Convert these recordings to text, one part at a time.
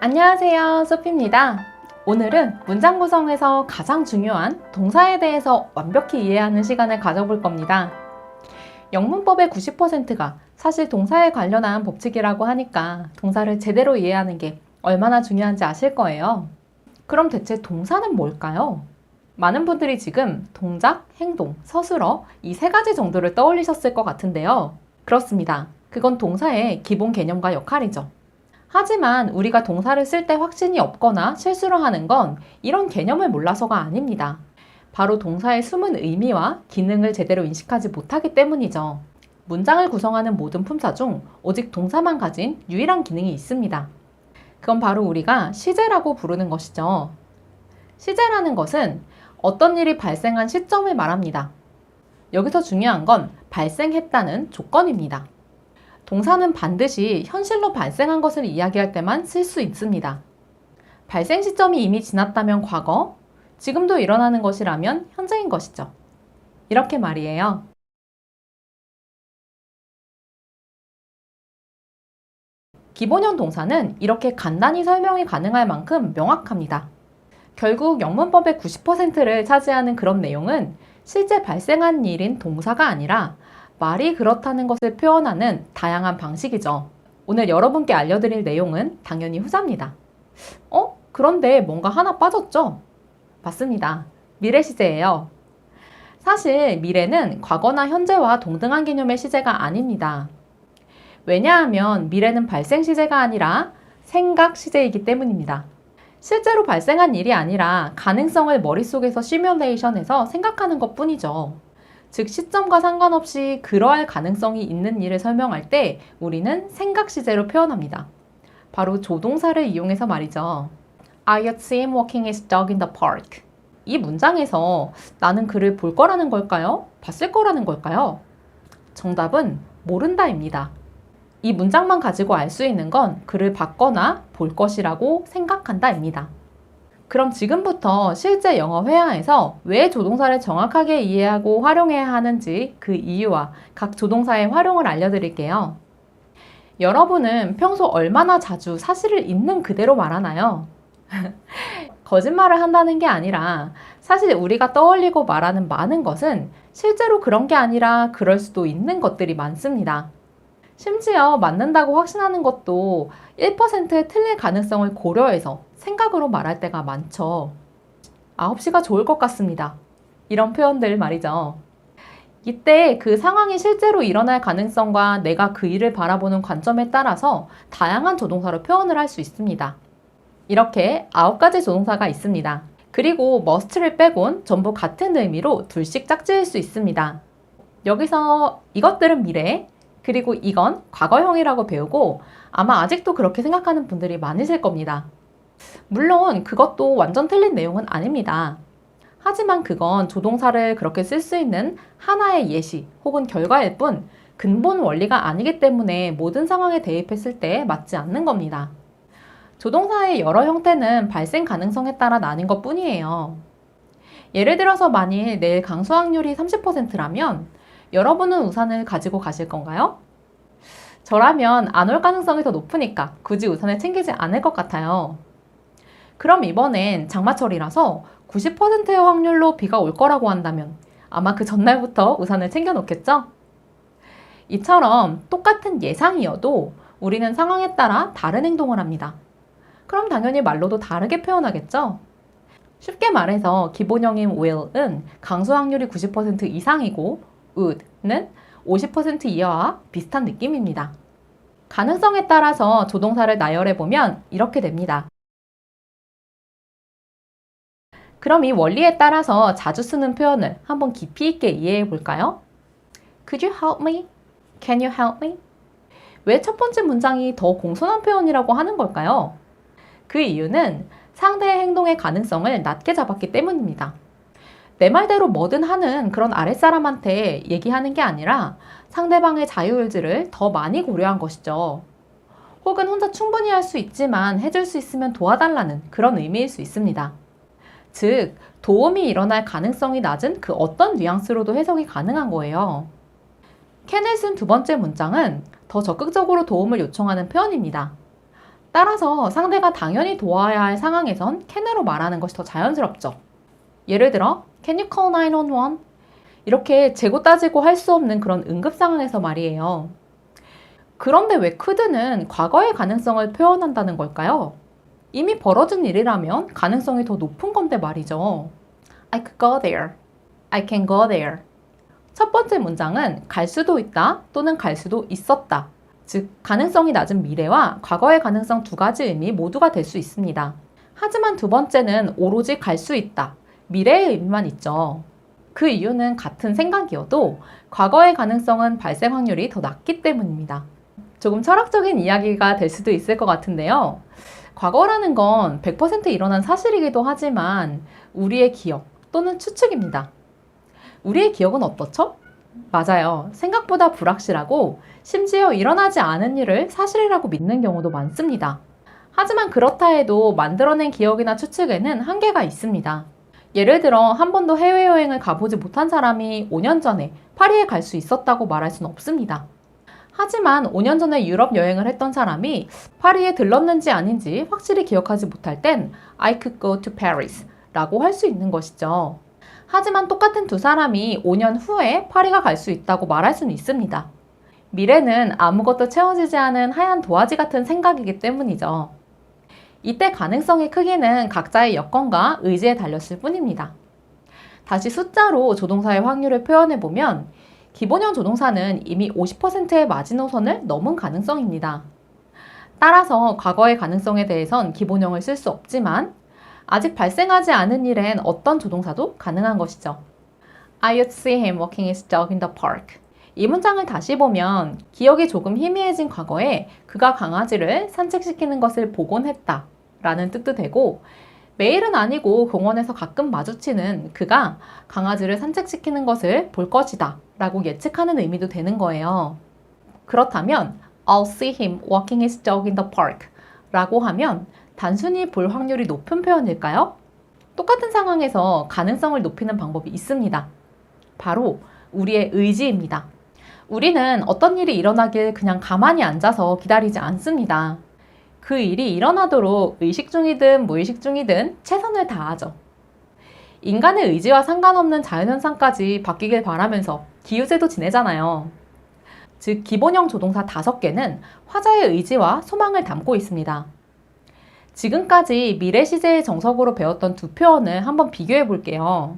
안녕하세요, 소피입니다. 오늘은 문장 구성에서 가장 중요한 동사에 대해서 완벽히 이해하는 시간을 가져볼 겁니다. 영문법의 90%가 사실 동사에 관련한 법칙이라고 하니까 동사를 제대로 이해하는 게 얼마나 중요한지 아실 거예요. 그럼 대체 동사는 뭘까요? 많은 분들이 지금 동작, 행동, 서술어 이 세 가지 정도를 떠올리셨을 것 같은데요. 그렇습니다. 그건 동사의 기본 개념과 역할이죠. 하지만 우리가 동사를 쓸 때 확신이 없거나 실수를 하는 건 이런 개념을 몰라서가 아닙니다. 바로 동사의 숨은 의미와 기능을 제대로 인식하지 못하기 때문이죠. 문장을 구성하는 모든 품사 중 오직 동사만 가진 유일한 기능이 있습니다. 그건 바로 우리가 시제라고 부르는 것이죠. 시제라는 것은 어떤 일이 발생한 시점을 말합니다. 여기서 중요한 건 발생했다는 조건입니다. 동사는 반드시 현실로 발생한 것을 이야기할 때만 쓸 수 있습니다. 발생 시점이 이미 지났다면 과거, 지금도 일어나는 것이라면 현재인 것이죠. 이렇게 말이에요. 기본형 동사는 이렇게 간단히 설명이 가능할 만큼 명확합니다. 결국 영문법의 90%를 차지하는 그런 내용은 실제 발생한 일인 동사가 아니라 말이 그렇다는 것을 표현하는 다양한 방식이죠. 오늘 여러분께 알려드릴 내용은 당연히 후자입니다. 그런데 뭔가 하나 빠졌죠? 맞습니다. 미래 시제예요. 사실 미래는 과거나 현재와 동등한 개념의 시제가 아닙니다. 왜냐하면 미래는 발생 시제가 아니라 생각 시제이기 때문입니다. 실제로 발생한 일이 아니라 가능성을 머릿속에서 시뮬레이션해서 생각하는 것 뿐이죠. 즉 시점과 상관없이 그러할 가능성이 있는 일을 설명할 때 우리는 생각 시제로 표현합니다. 바로 조동사를 이용해서 말이죠. I had seen him walking his dog in the park. 이 문장에서 나는 그를 볼 거라는 걸까요? 봤을 거라는 걸까요? 정답은 모른다입니다. 이 문장만 가지고 알 수 있는 건 그를 봤거나 볼 것이라고 생각한다입니다. 그럼 지금부터 실제 영어 회화에서 왜 조동사를 정확하게 이해하고 활용해야 하는지 그 이유와 각 조동사의 활용을 알려드릴게요. 여러분은 평소 얼마나 자주 사실을 있는 그대로 말하나요? 거짓말을 한다는 게 아니라 사실 우리가 떠올리고 말하는 많은 것은 실제로 그런 게 아니라 그럴 수도 있는 것들이 많습니다. 심지어 맞는다고 확신하는 것도 1%의 틀릴 가능성을 고려해서 생각으로 말할 때가 많죠. 9시가 좋을 것 같습니다. 이런 표현들 말이죠. 이때 그 상황이 실제로 일어날 가능성과 내가 그 일을 바라보는 관점에 따라서 다양한 조동사로 표현을 할 수 있습니다. 이렇게 9가지 조동사가 있습니다. 그리고 must를 빼곤 전부 같은 의미로 둘씩 짝지을 수 있습니다. 여기서 이것들은 미래, 그리고 이건 과거형이라고 배우고 아마 아직도 그렇게 생각하는 분들이 많으실 겁니다. 물론 그것도 완전 틀린 내용은 아닙니다. 하지만 그건 조동사를 그렇게 쓸 수 있는 하나의 예시 혹은 결과일 뿐 근본 원리가 아니기 때문에 모든 상황에 대입했을 때 맞지 않는 겁니다. 조동사의 여러 형태는 발생 가능성에 따라 나뉜 것 뿐이에요. 예를 들어서 만일 내일 강수 확률이 30%라면 여러분은 우산을 가지고 가실 건가요? 저라면 안 올 가능성이 더 높으니까 굳이 우산을 챙기지 않을 것 같아요. 그럼 이번엔 장마철이라서 90%의 확률로 비가 올 거라고 한다면 아마 그 전날부터 우산을 챙겨 놓겠죠? 이처럼 똑같은 예상이어도 우리는 상황에 따라 다른 행동을 합니다. 그럼 당연히 말로도 다르게 표현하겠죠? 쉽게 말해서 기본형인 will은 강수 확률이 90% 이상이고 would는 50% 이하와 비슷한 느낌입니다. 가능성에 따라서 조동사를 나열해보면 이렇게 됩니다. 그럼 이 원리에 따라서 자주 쓰는 표현을 한번 깊이 있게 이해해 볼까요? Could you help me? Can you help me? 왜 첫 번째 문장이 더 공손한 표현이라고 하는 걸까요? 그 이유는 상대의 행동의 가능성을 낮게 잡았기 때문입니다. 내 말대로 뭐든 하는 그런 아랫사람한테 얘기하는 게 아니라 상대방의 자유의지를 더 많이 고려한 것이죠. 혹은 혼자 충분히 할 수 있지만 해줄 수 있으면 도와달라는 그런 의미일 수 있습니다. 즉, 도움이 일어날 가능성이 낮은 그 어떤 뉘앙스로도 해석이 가능한 거예요. 캔을 쓴 두 번째 문장은 더 적극적으로 도움을 요청하는 표현입니다. 따라서 상대가 당연히 도와야 할 상황에선 can으로 말하는 것이 더 자연스럽죠. 예를 들어 Can you call 911? 이렇게 재고 따지고 할 수 없는 그런 응급 상황에서 말이에요. 그런데 왜 could는 과거의 가능성을 표현한다는 걸까요? 이미 벌어진 일이라면 가능성이 더 높은 건데 말이죠. I could go there. I can go there. 첫 번째 문장은 갈 수도 있다 또는 갈 수도 있었다. 즉, 가능성이 낮은 미래와 과거의 가능성 두 가지 의미 모두가 될 수 있습니다. 하지만 두 번째는 오로지 갈 수 있다. 미래의 의미만 있죠. 그 이유는 같은 생각이어도 과거의 가능성은 발생 확률이 더 낮기 때문입니다. 조금 철학적인 이야기가 될 수도 있을 것 같은데요. 과거라는 건 100% 일어난 사실이기도 하지만 우리의 기억 또는 추측입니다. 우리의 기억은 어떻죠? 맞아요. 생각보다 불확실하고 심지어 일어나지 않은 일을 사실이라고 믿는 경우도 많습니다. 하지만 그렇다 해도 만들어낸 기억이나 추측에는 한계가 있습니다. 예를 들어 한 번도 해외여행을 가보지 못한 사람이 5년 전에 파리에 갈 수 있었다고 말할 수는 없습니다. 하지만 5년 전에 유럽 여행을 했던 사람이 파리에 들렀는지 아닌지 확실히 기억하지 못할 땐 I could go to Paris 라고 할 수 있는 것이죠. 하지만 똑같은 두 사람이 5년 후에 파리가 갈 수 있다고 말할 수는 있습니다. 미래는 아무것도 채워지지 않은 하얀 도화지 같은 생각이기 때문이죠. 이때 가능성의 크기는 각자의 여건과 의지에 달렸을 뿐입니다. 다시 숫자로 조동사의 확률을 표현해보면 기본형 조동사는 이미 50%의 마지노선을 넘은 가능성입니다. 따라서 과거의 가능성에 대해선 기본형을 쓸 수 없지만 아직 발생하지 않은 일엔 어떤 조동사도 가능한 것이죠. I would see him walking his dog in the park. 이 문장을 다시 보면 기억이 조금 희미해진 과거에 그가 강아지를 산책시키는 것을 보곤 했다 라는 뜻도 되고 매일은 아니고 공원에서 가끔 마주치는 그가 강아지를 산책시키는 것을 볼 것이다 라고 예측하는 의미도 되는 거예요. 그렇다면 I'll see him walking his dog in the park 라고 하면 단순히 볼 확률이 높은 표현일까요? 똑같은 상황에서 가능성을 높이는 방법이 있습니다. 바로 우리의 의지입니다. 우리는 어떤 일이 일어나길 그냥 가만히 앉아서 기다리지 않습니다. 그 일이 일어나도록 의식 중이든 무의식 중이든 최선을 다하죠. 인간의 의지와 상관없는 자연현상까지 바뀌길 바라면서 기우제도 지내잖아요. 즉 기본형 조동사 5개는 화자의 의지와 소망을 담고 있습니다. 지금까지 미래 시제의 정석으로 배웠던 두 표현을 한번 비교해 볼게요.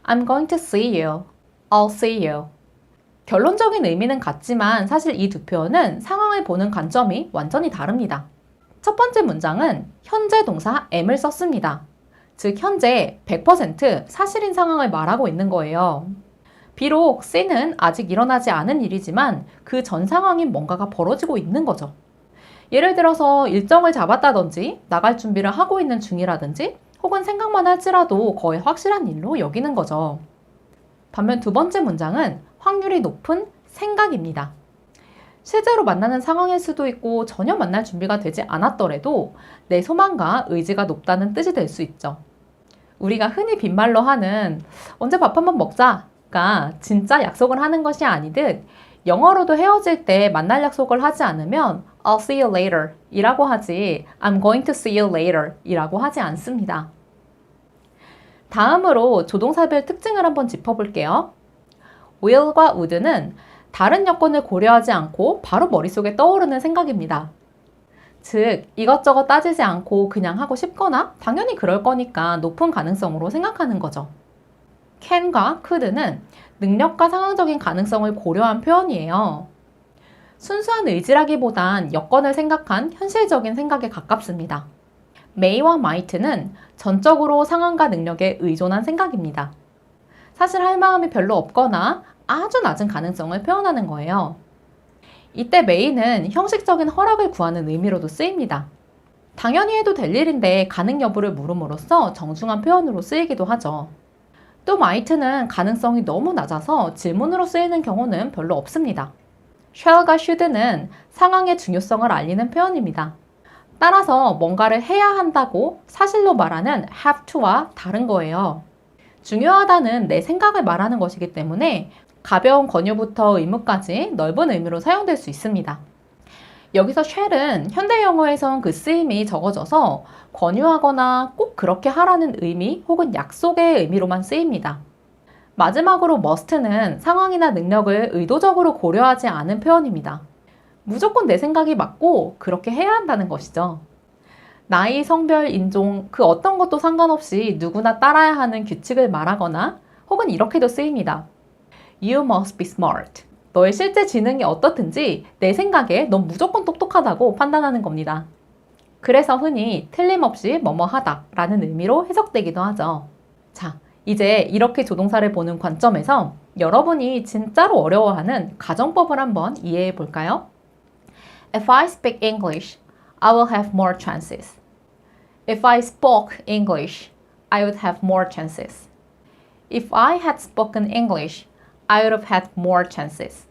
I'm going to see you. I'll see you. 결론적인 의미는 같지만 사실 이 두 표현은 상황을 보는 관점이 완전히 다릅니다. 첫 번째 문장은 현재 동사 am을 썼습니다. 즉 현재 100% 사실인 상황을 말하고 있는 거예요. 비록 see는 아직 일어나지 않은 일이지만 그 전 상황인 뭔가가 벌어지고 있는 거죠. 예를 들어서 일정을 잡았다든지 나갈 준비를 하고 있는 중이라든지 혹은 생각만 할지라도 거의 확실한 일로 여기는 거죠. 반면 두 번째 문장은 확률이 높은 생각입니다. 실제로 만나는 상황일 수도 있고 전혀 만날 준비가 되지 않았더라도 내 소망과 의지가 높다는 뜻이 될 수 있죠. 우리가 흔히 빈말로 하는 언제 밥 한번 먹자가 진짜 약속을 하는 것이 아니듯 영어로도 헤어질 때 만날 약속을 하지 않으면 I'll see you later 이라고 하지 I'm going to see you later 이라고 하지 않습니다. 다음으로 조동사별 특징을 한번 짚어볼게요. will과 would는 다른 여건을 고려하지 않고 바로 머릿속에 떠오르는 생각입니다. 즉, 이것저것 따지지 않고 그냥 하고 싶거나 당연히 그럴 거니까 높은 가능성으로 생각하는 거죠. can과 could는 능력과 상황적인 가능성을 고려한 표현이에요. 순수한 의지라기보단 여건을 생각한 현실적인 생각에 가깝습니다. may와 might는 전적으로 상황과 능력에 의존한 생각입니다. 사실 할 마음이 별로 없거나 아주 낮은 가능성을 표현하는 거예요. 이때 may는 형식적인 허락을 구하는 의미로도 쓰입니다. 당연히 해도 될 일인데 가능 여부를 물음으로써 정중한 표현으로 쓰이기도 하죠. 또 might는 가능성이 너무 낮아서 질문으로 쓰이는 경우는 별로 없습니다. shall과 should는 상황의 중요성을 알리는 표현입니다. 따라서 뭔가를 해야 한다고 사실로 말하는 have to와 다른 거예요. 중요하다는 내 생각을 말하는 것이기 때문에 가벼운 권유부터 의무까지 넓은 의미로 사용될 수 있습니다. 여기서 shall은 현대 영어에선 그 쓰임이 적어져서 권유하거나 꼭 그렇게 하라는 의미 혹은 약속의 의미로만 쓰입니다. 마지막으로 must는 상황이나 능력을 의도적으로 고려하지 않은 표현입니다. 무조건 내 생각이 맞고 그렇게 해야 한다는 것이죠. 나이, 성별, 인종, 그 어떤 것도 상관없이 누구나 따라야 하는 규칙을 말하거나 혹은 이렇게도 쓰입니다. You must be smart. 너의 실제 지능이 어떻든지 내 생각에 넌 무조건 똑똑하다고 판단하는 겁니다. 그래서 흔히 틀림없이 뭐뭐하다 라는 의미로 해석되기도 하죠. 자, 이제 이렇게 조동사를 보는 관점에서 여러분이 진짜로 어려워하는 가정법을 한번 이해해 볼까요? If I speak English, I will have more chances. If I spoke English, I would have more chances. If I had spoken English, I would have had more chances.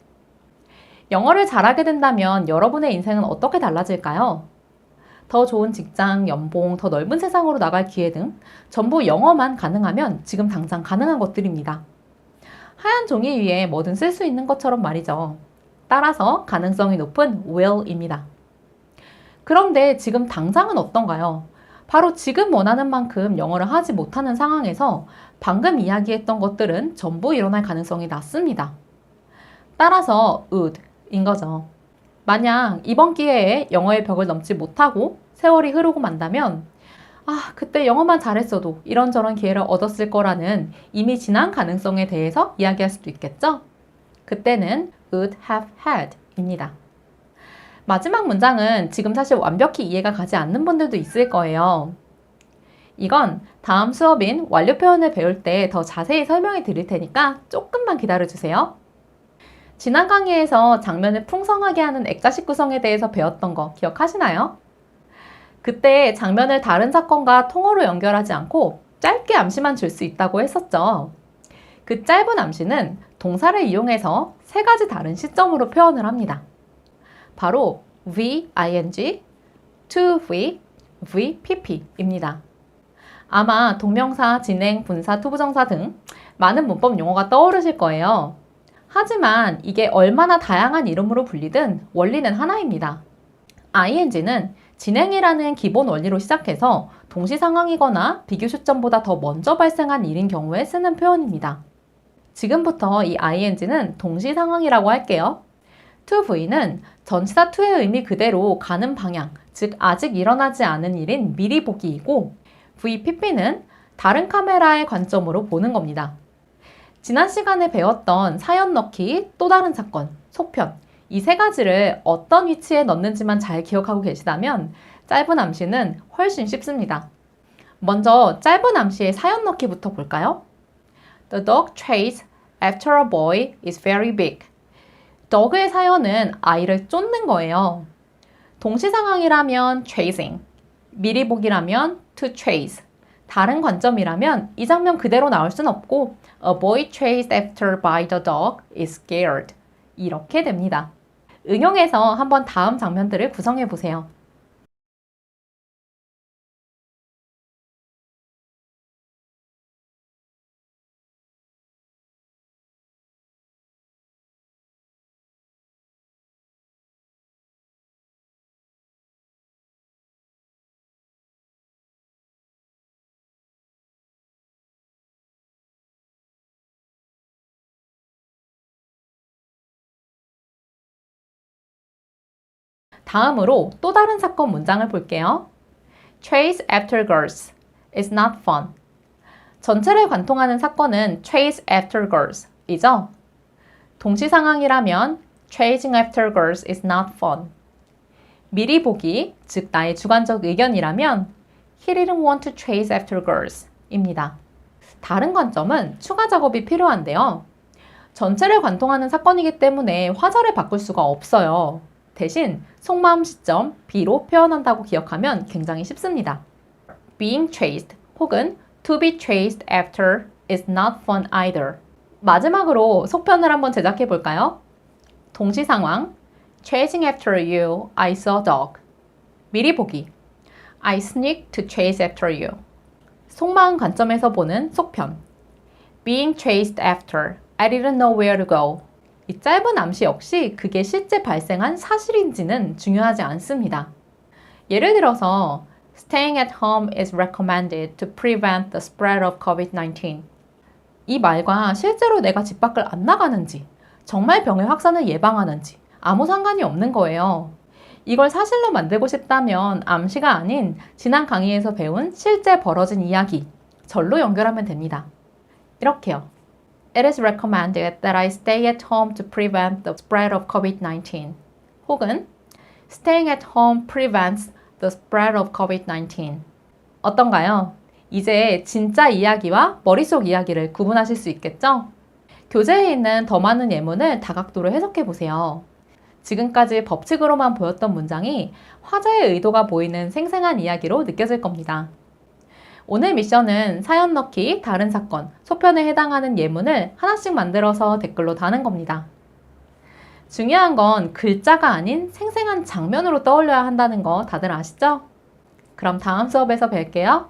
영어를 잘하게 된다면 여러분의 인생은 어떻게 달라질까요? 더 좋은 직장, 연봉, 더 넓은 세상으로 나갈 기회 등 전부 영어만 가능하면 지금 당장 가능한 것들입니다. 하얀 종이 위에 뭐든 쓸 수 있는 것처럼 말이죠. 따라서 가능성이 높은 will입니다. 그런데 지금 당장은 어떤가요? 바로 지금 원하는 만큼 영어를 하지 못하는 상황에서 방금 이야기했던 것들은 전부 일어날 가능성이 낮습니다. 따라서 would인 거죠. 만약 이번 기회에 영어의 벽을 넘지 못하고 세월이 흐르고 만다면 그때 영어만 잘했어도 이런저런 기회를 얻었을 거라는 이미 지난 가능성에 대해서 이야기할 수도 있겠죠? 그때는 would have had 입니다. 마지막 문장은 지금 사실 완벽히 이해가 가지 않는 분들도 있을 거예요. 이건 다음 수업인 완료 표현을 배울 때 더 자세히 설명해 드릴 테니까 조금만 기다려 주세요. 지난 강의에서 장면을 풍성하게 하는 액자식 구성에 대해서 배웠던 거 기억하시나요? 그때 장면을 다른 사건과 통으로 연결하지 않고 짧게 암시만 줄 수 있다고 했었죠. 그 짧은 암시는 동사를 이용해서 세 가지 다른 시점으로 표현을 합니다. 바로 V, ing, to V, V, pp입니다. 아마 동명사, 진행, 분사, 투부정사 등 많은 문법 용어가 떠오르실 거예요. 하지만 이게 얼마나 다양한 이름으로 불리든 원리는 하나입니다. ing는 진행이라는 기본 원리로 시작해서 동시 상황이거나 비교 시점보다 더 먼저 발생한 일인 경우에 쓰는 표현입니다. 지금부터 이 ing는 동시 상황이라고 할게요. to V는 전치사 to의 의미 그대로 가는 방향, 즉 아직 일어나지 않은 일인 미리 보기이고 VPP는 다른 카메라의 관점으로 보는 겁니다. 지난 시간에 배웠던 사연 넣기, 또 다른 사건, 속편 이 세 가지를 어떤 위치에 넣는지만 잘 기억하고 계시다면 짧은 암시는 훨씬 쉽습니다. 먼저 짧은 암시의 사연 넣기부터 볼까요? The dog chase after a boy is very big. dog의 사연은 아이를 쫓는 거예요. 동시 상황이라면 chasing, 미리 보기라면 to chase, 다른 관점이라면 이 장면 그대로 나올 순 없고 A boy chased after by the dog is scared. 이렇게 됩니다. 응용해서 한번 다음 장면들을 구성해 보세요. 다음으로 또 다른 사건 문장을 볼게요. Chase after girls is not fun. 전체를 관통하는 사건은 chase after girls 이죠. 동시 상황이라면 chasing after girls is not fun. 미리 보기, 즉 나의 주관적 의견이라면 he didn't want to chase after girls 입니다. 다른 관점은 추가 작업이 필요한데요. 전체를 관통하는 사건이기 때문에 화자를 바꿀 수가 없어요. 대신 속마음 시점 B로 표현한다고 기억하면 굉장히 쉽습니다. Being chased 혹은 to be chased after is not fun either. 마지막으로 속편을 한번 제작해 볼까요? 동시 상황 Chasing after you, I saw a dog. 미리 보기 I sneaked to chase after you. 속마음 관점에서 보는 속편 Being chased after, I didn't know where to go. 이 짧은 암시 역시 그게 실제 발생한 사실인지는 중요하지 않습니다. 예를 들어서 Staying at home is recommended to prevent the spread of COVID-19. 이 말과 실제로 내가 집 밖을 안 나가는지, 정말 병의 확산을 예방하는지 아무 상관이 없는 거예요. 이걸 사실로 만들고 싶다면 암시가 아닌 지난 강의에서 배운 실제 벌어진 이야기, 절로 연결하면 됩니다. 이렇게요. It is recommended that I stay at home to prevent the spread of COVID-19. 혹은 Staying at home prevents the spread of COVID-19. 어떤가요? 이제 진짜 이야기와 머릿속 이야기를 구분하실 수 있겠죠? 교재에 있는 더 많은 예문을 다각도로 해석해 보세요. 지금까지 법칙으로만 보였던 문장이 화자의 의도가 보이는 생생한 이야기로 느껴질 겁니다. 오늘 미션은 사연 넣기, 다른 사건, 소편에 해당하는 예문을 하나씩 만들어서 댓글로 다는 겁니다. 중요한 건 글자가 아닌 생생한 장면으로 떠올려야 한다는 거 다들 아시죠? 그럼 다음 수업에서 뵐게요.